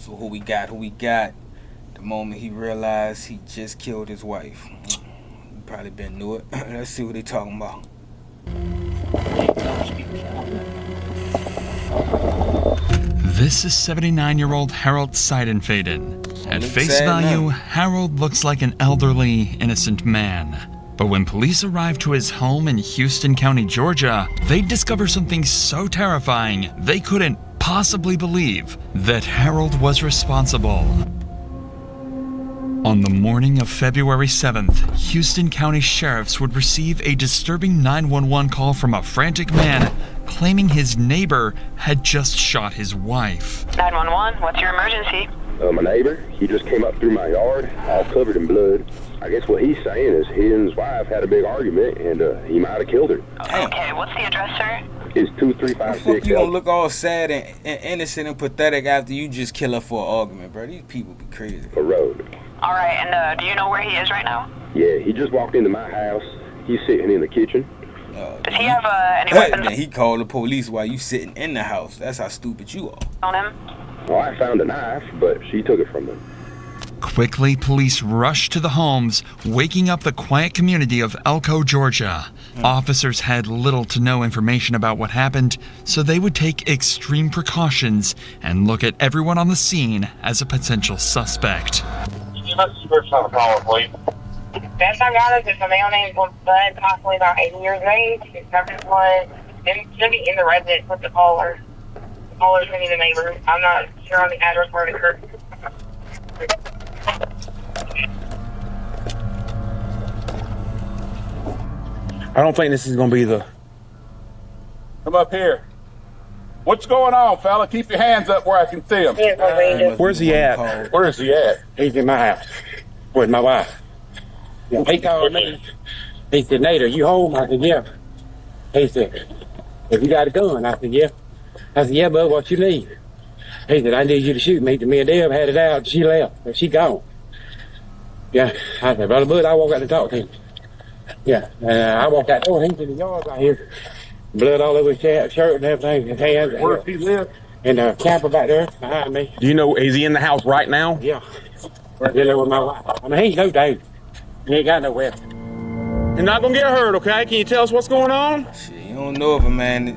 So who we got? The moment he realized he just killed his wife. You probably been knew it. Let's see what they talking about. This is 79-year-old Harold Seidenfaden. At face value, Harold looks like an elderly, innocent man. But when police arrived to his home in Houston County, Georgia, they discover something so terrifying they couldn't possibly believe that Harold was responsible. On the morning of February 7th, Houston County sheriffs would receive a disturbing 911 call from a frantic man claiming his neighbor had just shot his wife. 911, what's your emergency? My neighbor, he just came up through my yard, all covered in blood. I guess what he's saying is he and his wife had a big argument, and he might have killed her. Okay, what's the address, sir? It's 2356. How the fuck you gonna look all sad and innocent and pathetic after you just kill her for an argument, bro? These people be crazy. A road. All right, and do you know where he is right now? Yeah, he just walked into my house. He's sitting in the kitchen. Does he have any weapons? Man, he called the police while you sitting in the house. That's how stupid you are. On him? Well, I found a knife, but she took it from him. Quickly, police rushed to the homes, waking up the quiet community of Elko, Georgia. Officers had little to no information about what happened, so they would take extreme precautions and look at everyone on the scene as a potential suspect. Let's first on the caller, please. Best I got is a male named Bud, possibly about 80 years of age. His number was, it should be in the residence with the caller. The caller's going to be the neighbor. I'm not sure on the address where it occurred. I don't think this is going to be the... Come up here. What's going on, fella? Keep your hands up where I can see him. Where's he at? Where is he at? He's in my house with my wife. He called me. He said, Nader, you home? I said, yeah. He said, have you got a gun? I said, yeah. I said, yeah, bud, what you need? He said, I need you to shoot me. Me and Deb had it out. She left. She gone. Yeah. I said, Brother Bud, I walk out to talk to him. Yeah. I walked out door. He's in the yard right here. Blood all over his shirt and everything. His hands. Where does he live? In the camper back there behind me. Do you know, is he in the house right now? Yeah. Right there with my wife. I mean, he ain't no danger. He ain't got no weapon. You're not going to get hurt, okay? Can you tell us what's going on? Shit, you don't know if a man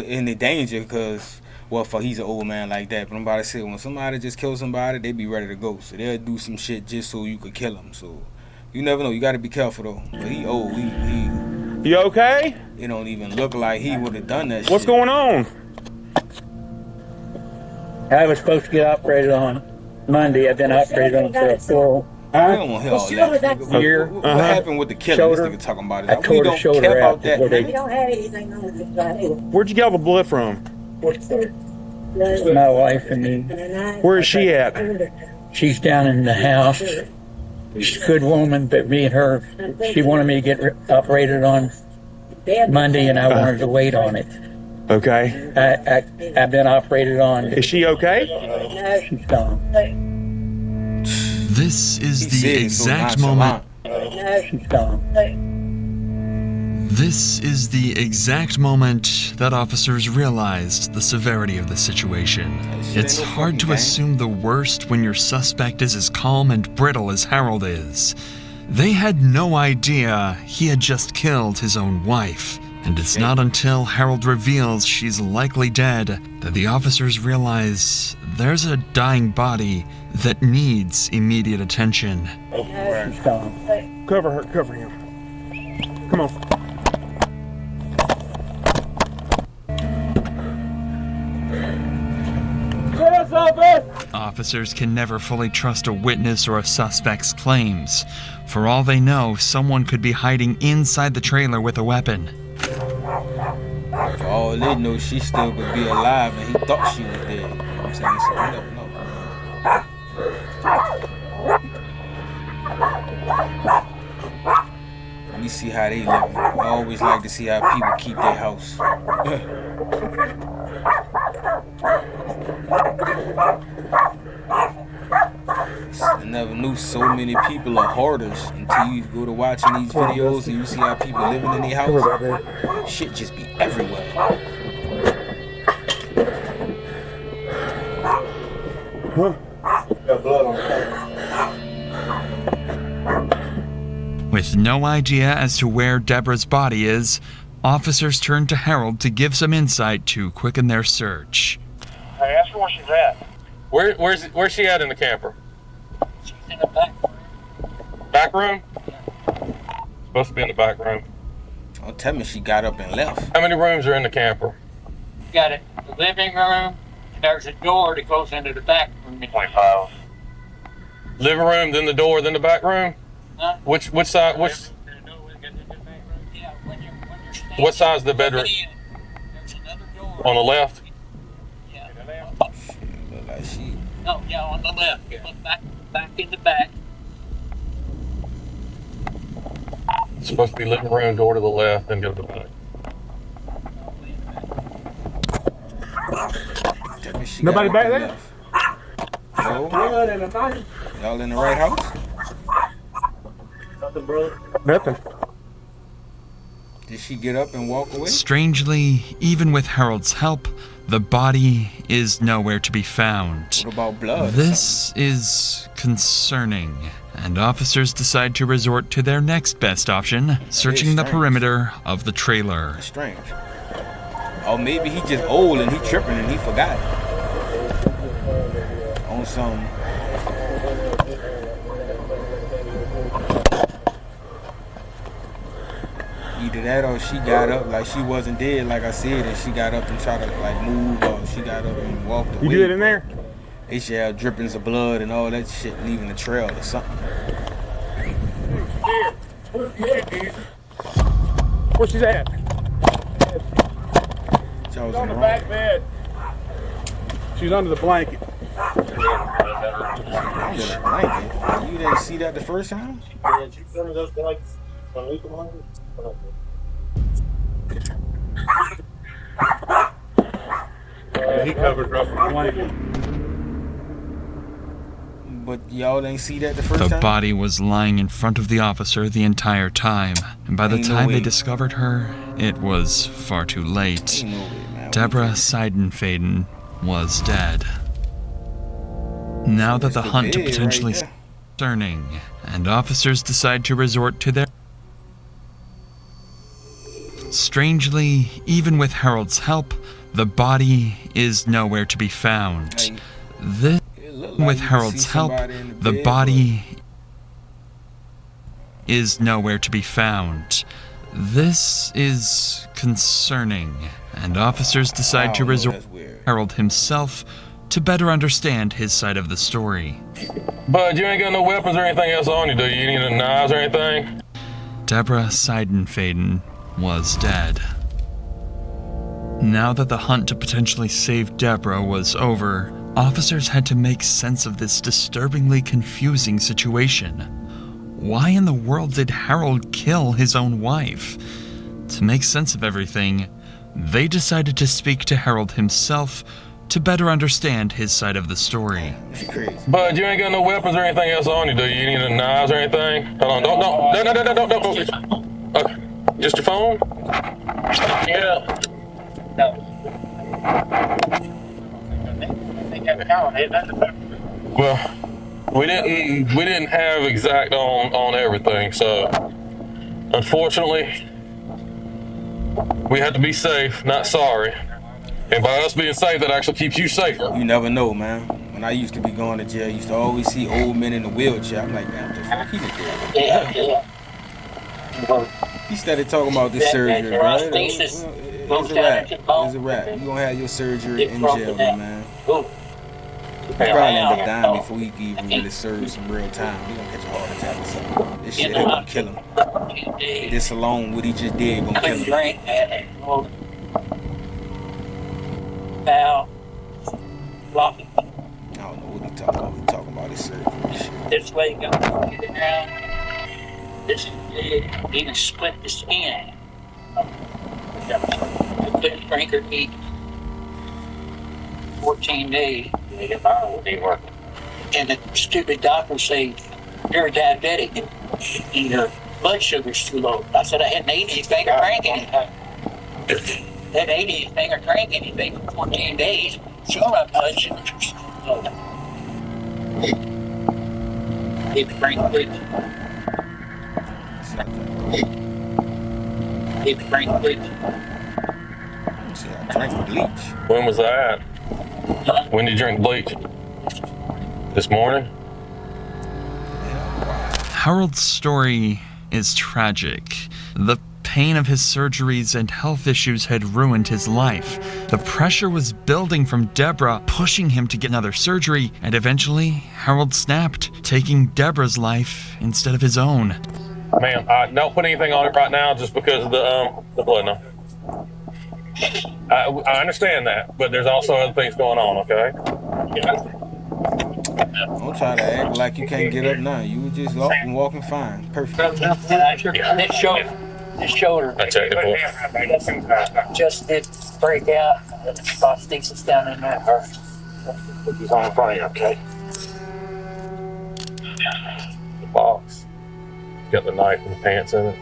in the danger because, well, for he's an old man like that. But I'm about to say, when somebody just kills somebody, they be ready to go. So they'll do some shit just so you could kill him. So you never know. You got to be careful, though. But he old. You okay? It don't even look like he would have done that shit. What's going on? I was supposed to get operated on Monday. I've been operated on for a full I don't want to hear all that. year. What happened with the killing? This nigga talking about it. I tore the shoulder out. That. We don't have anything on this side. Where'd you get all the blood from? My wife and me. Where is she at? She's down in the house. She's a good woman, but me and her, she wanted me to get operated on Monday, and I wanted to wait on it. Okay. I've been operated on. Is she okay? She's gone. This is the exact moment. She's gone. This is the exact moment that officers realized the severity of the situation. It's hard to assume the worst when your suspect is as calm and brittle as Harold is. They had no idea he had just killed his own wife. And it's not until Harold reveals she's likely dead that the officers realize there's a dying body that needs immediate attention. She's gone. Cover her, cover him. Come on. Officers can never fully trust a witness or a suspect's claims. For all they know, someone could be hiding inside the trailer with a weapon. For all they know, she still could be alive and he thought she was dead. You know what I'm saying? So we don't know. Let me see how they live. I always like to see how people keep their house. I never knew so many people are hoarders until you go to watching these videos and you see how people living in their house. Shit just be everywhere. Huh? Got blood on the With no idea as to where Deborah's body is, officers turn to Harold to give some insight to quicken their search. Hey, ask her where she's at. Where's she at in the camper? She's in the back. Back room? Supposed to be in the back room. Don't tell me she got up and left. How many rooms are in the camper? Got it. The living room. There's a door that goes into the back room. 25. Living room, then the door, then the back room? Huh? Which side? Yeah, What side's the bedroom? There's another door. On the left? Yeah. Look like she. No, yeah, on the left. Look back in the back. It's supposed to be living room, door to the left, then go to the back. Tell me she Nobody got up back and there? left. No? Y'all in the right house? Nothing. Did she get up and walk away? Strangely, even with Harold's help, the body is nowhere to be found. What about blood? or This is concerning, and officers decide to resort to their next best option, searching the strange. perimeter of the trailer. something? Strange. Or maybe he just old and he tripping and he forgot. On some. Either that or she got up like she wasn't dead, like I said, and she got up and tried to like move, or she got up and walked away. You good in there? They should have drippings of blood and all that shit leaving the trail or something. Where she's at? Y'all was On in the the back wrong. bed. She's under the blanket. Under the blanket. You didn't see that the first time? Yeah, he covered her up with a blanket. But y'all ain't see that the first The time? body was lying in front of the officer the entire time, and by the Ain't no time they way. discovered her, it was far too late. Ain't no way, man. Deborah Seidenfaden was dead. Now that the That's the hunt to bed right potentially there. concerning, and officers decide to resort to their... Strangely, even with Harold's help, the body is nowhere to be found. Like, This, it look like with you can Harold's see help, somebody in the bed, body is nowhere to be found. This is concerning, and officers but I decide to don't know, resort that's weird. to Harold himself to better understand his side of the story. Bud, you ain't got no weapons or anything else on you, do you? You need any knives or anything? Deborah Seidenfaden was dead. Now that the hunt to potentially save Deborah was over, officers had to make sense of this disturbingly confusing situation. Why in the world did Harold kill his own wife? To make sense of everything, they decided to speak to Harold himself to better understand his side of the story. It's crazy. Bud, you ain't got no weapons or anything else on you, do you? You need any knives or anything? Hold on, don't. Okay. Just your phone? Yeah. No. They got the count, ain't that? Well, we didn't have exact on everything, so unfortunately we had to be safe, not sorry. And by us being safe, that actually keeps you safer. You never know, man. When I used to be going to jail, I used to always see old men in a wheelchair. I'm like, man, what the fuck he did? Yeah. He started talking about this surgery, bro. Thesis It's a wrap. It's a wrap. You gonna have your surgery in jail, man. Oh. He probably end up dying before he can even really serve some real time. He gonna catch a heart attack or something. This shit ain't gonna kill him. This alone, what he just did, gonna kill him. Drink. Foul. Blocking. I don't know what he talking about. He talking about his surgery and shit. This way you go. Get it around. This even split the skin. I couldn't drink or eat 14 days. They were. And the stupid doctor say you're diabetic and your blood sugar's too low. I said I hadn't eaten anything or drank anything. Hadn't eaten anything or drank anything for 14 days. So my blood sugar's too low. Need to bring bleach. Need to bring bleach. See, I drank bleach. When was that? When did you drink bleach? This morning? Harold's story is tragic. The pain of his surgeries and health issues had ruined his life. The pressure was building from Deborah, pushing him to get another surgery, and eventually, Harold snapped, taking Deborah's life instead of his own. Ma'am, don't put anything on it right now just because of the blood. No. I understand that, but there's also other things going on, okay? Don't try to act like you can't get up now. You were just up and walking fine. Perfect. This shoulder I checked it for. just did break out. The prosthesis down in there. Put these on front, okay? The box. Got the knife and the pants in it.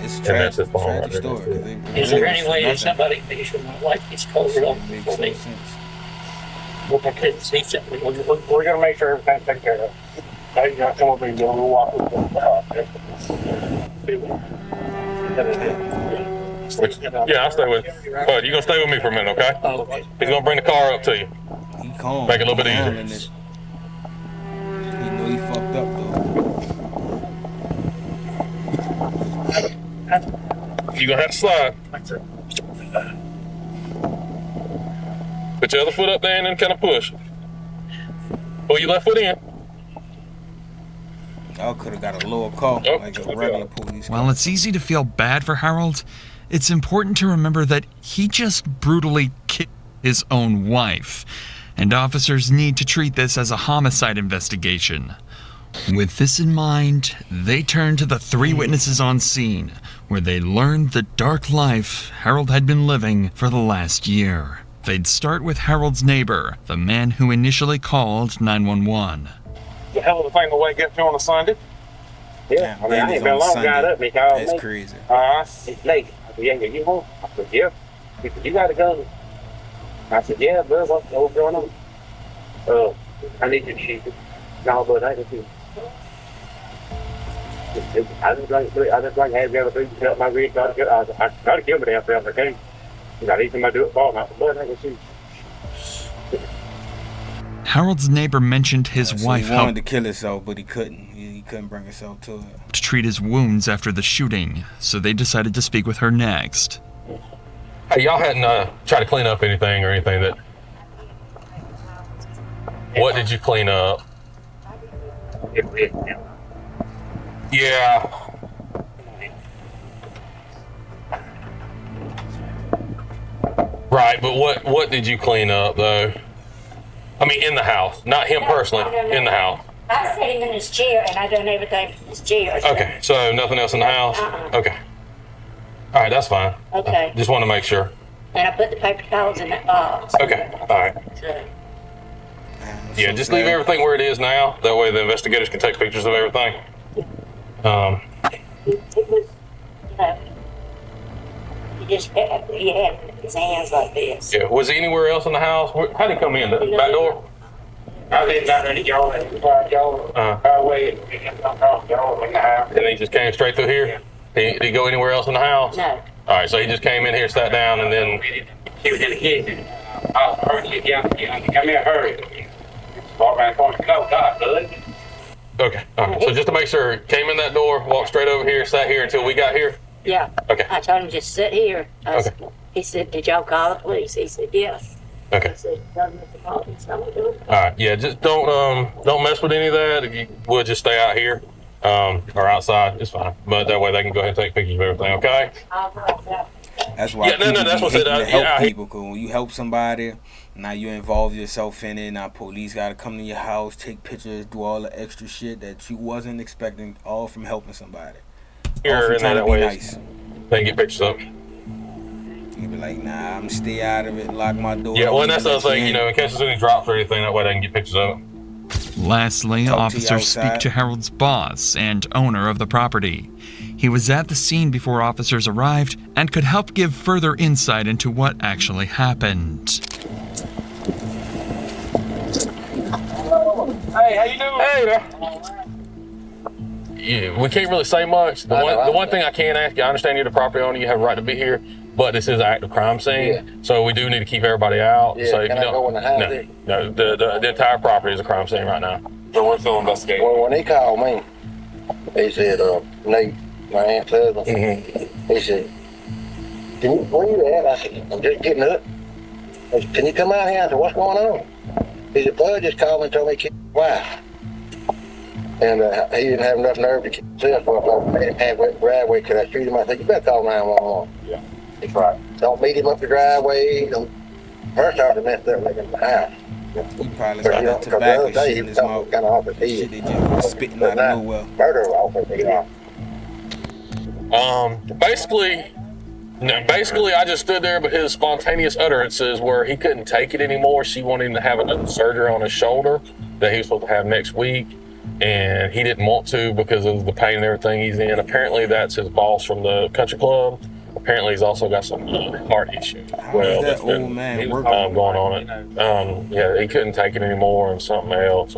It's And that's his tragic, phone tragic right there. story. 'Cause it Is there really any way that was nothing. somebody can show my wife this cover up Makes for no me? sense. Well, I couldn't see something. We're gonna make sure everything's taken care of. Now you gotta come over and do a little walk with Yeah, I'll stay with you. Bud, you gonna stay with me for a minute, okay? Oh, okay. He's gonna bring the car up to you. He calm. Make it a little bit He easier. handling it. He know he fucked up though. You gonna have to slide. Put your other foot up there and then kind of push. Pull your left foot in. Y'all could have got a lower call, Oh, like a okay. regular police car. While it's easy to feel bad for Harold, it's important to remember that he just brutally killed his own wife, and officers need to treat this as a homicide investigation. With this in mind, they turn to the three witnesses on scene, where they learned the dark life Harold had been living for the last year. They'd start with Harold's neighbor, the man who initially called 911. The hell of a thing to wake up to on a Sunday. Yeah, I mean, I ain't been long got up. He called That's me. crazy. It's late. I said, yeah, you home? I said, yeah. He said, you gotta go. I said, yeah, bud, what's going on? I need you to shoot it. No, but I just I just like have the other things to help my rig. I gotta kill me after I came. I need somebody to do it for me. I said, bud, I can shoot. Harold's neighbor mentioned his So wife he wanted helped to kill himself, but he couldn't. He couldn't bring himself to it. treat his wounds after the shooting, so they decided to speak with her next. Hey, y'all hadn't tried to clean up anything or anything that... What did you clean up? Yeah. Right, but what did you clean up, though? I mean, in the house. Not him personally, in the house. I set him in his chair and I done everything in his chair. Okay, so nothing else in the house? Okay. All right, that's fine. Okay. Just want to make sure. And I put the paper towels in that box. Okay, all right. So, Yeah, just leave everything where it is now. That way the investigators can take pictures of everything. it was, you know, he had his hands like this. Yeah, was he anywhere else in the house? How did he come in? The back door? I live down there, y'all, highway, y'all in the house. And he just came straight through here? Did he go anywhere else in the house? No. All right, so he just came in here, sat down, and then... He was in the kitchen. I heard you, come here, hurry. Walk around the corner, go, God, bud. Okay, all right. So just to make sure, came in that door, walked straight over here, sat here until we got here? Yeah. Okay. I told him just sit here. Okay. He said, did y'all call the police? He said, yes. Okay. I said, tell them to call me. So I'm gonna do it. All right, yeah, just don't mess with any of that. If you would, just stay out here or outside. It's fine. But that way they can go ahead and take pictures of everything, okay? I'll go outside. That's why Yeah, no, people that's be what I said. hating to help Yeah, people. Cause when you help somebody, now you involve yourself in it. Now police gotta come to your house, take pictures, do all the extra shit that you wasn't expecting, all from helping somebody. All Here from and trying that to be way nice. they can get pictures of. You be like, nah, I'm stay out of it, lock my door. Yeah, well, and don't that's the even other let thing, you in. know, in case there's any drops or anything, that way they can get pictures of it. Lastly, Talk to you officers speak outside. to Harold's boss and owner of the property. He was at the scene before officers arrived and could help give further insight into what actually happened. Hey, how you doing? Hey there. Yeah, we can't really say much. The one thing I can ask you, I understand you're the property owner, you have a right to be here, but this is an active crime scene, so we do need to keep everybody out. Yeah, so if can you I go in the house? no, the entire property is a crime scene right now. So we're still investigating. Well, when he called me, he said, Nate, my aunt's husband, he said, where you at? I said, I'm just getting up. I said, can you come out here? I said, what's going on? He said, Bud just called me and told me to kill his wife. And he didn't have enough nerve to kill himself. If I had went driveway, could I shoot him? I said, you better call 911. Yeah, that's right. Don't meet him up the driveway. First off, they messed up making the house. He probably got that tobacco shit in his mouth. Kind of off his Shit head. they just spitting out of nowhere. Murder off his head. Basically, I just stood there, but his spontaneous utterances where he couldn't take it anymore. She wanted him to have another surgery on his shoulder that he was supposed to have next week, and he didn't want to because of the pain and everything he's in. Apparently, that's his boss from the country club. Apparently, he's also got some heart issues. Well, that old man working going on it. Yeah, he couldn't take it anymore, and something else.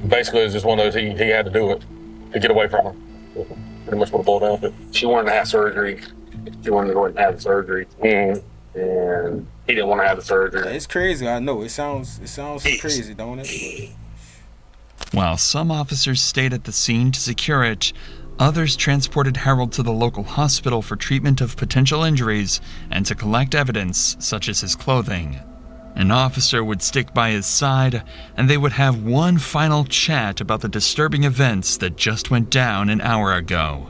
Basically, it's just one of those. He had to do it to get away from her. Pretty much what it boiled down to. She wanted to have surgery. She wanted to go ahead and have the surgery, and he didn't want to have the surgery. It's crazy. I know. It sounds crazy, don't it? While some officers stayed at the scene to secure it, others transported Harold to the local hospital for treatment of potential injuries and to collect evidence such as his clothing. An officer would stick by his side, and they would have one final chat about the disturbing events that just went down an hour ago.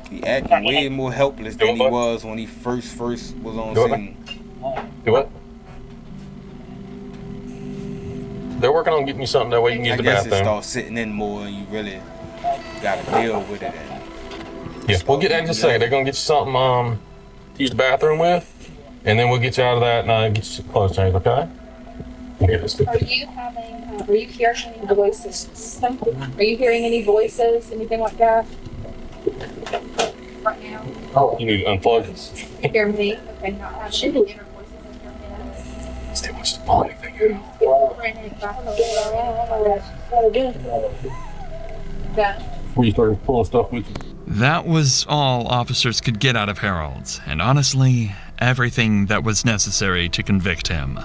He acting way more helpless than he was when he first was on scene. Do what? They're working on getting you something that way you can use the I guess bathroom. it starts sitting in more, and you really gotta deal with it. Yeah, we'll get that in just a second. They're gonna get you something to use the bathroom with, and then we'll get you out of that and get you some clothes changed, okay? Are you hearing any voices? Are you hearing any voices, anything like that? Right now? Oh, you need to unplug. Hear me? Okay, not have any inner voices in your head. Stay watch the volume thing. Before you start pulling stuff with you. That was all officers could get out of Harold, and honestly, everything that was necessary to convict him.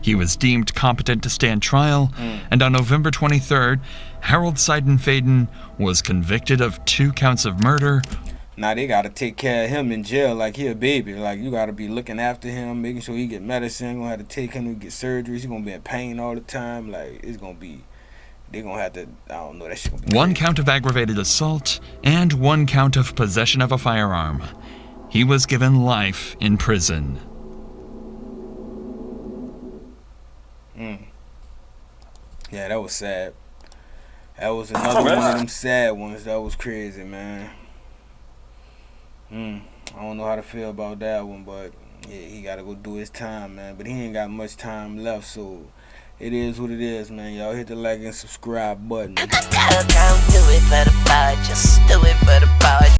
He was deemed competent to stand trial, and on November 23rd, Harold Seidenfaden was convicted of 2 counts of murder. Now they gotta take care of him in jail like he a baby. Like you gotta be looking after him, making sure he get medicine. Gonna have to take him to get surgeries. He's gonna be in pain all the time. Like it's gonna be. They're gonna have to. I don't know. That shit gonna be. 1 count of aggravated assault and 1 count of possession of a firearm. He was given life in prison. Yeah, that was sad. That was another one of them sad ones. That was crazy, man. I don't know how to feel about that one, but yeah, he gotta go do his time, man. But he ain't got much time left, so it is what it is, man. Y'all hit the like and subscribe button. Don't do it for the pod, just do it for the pod.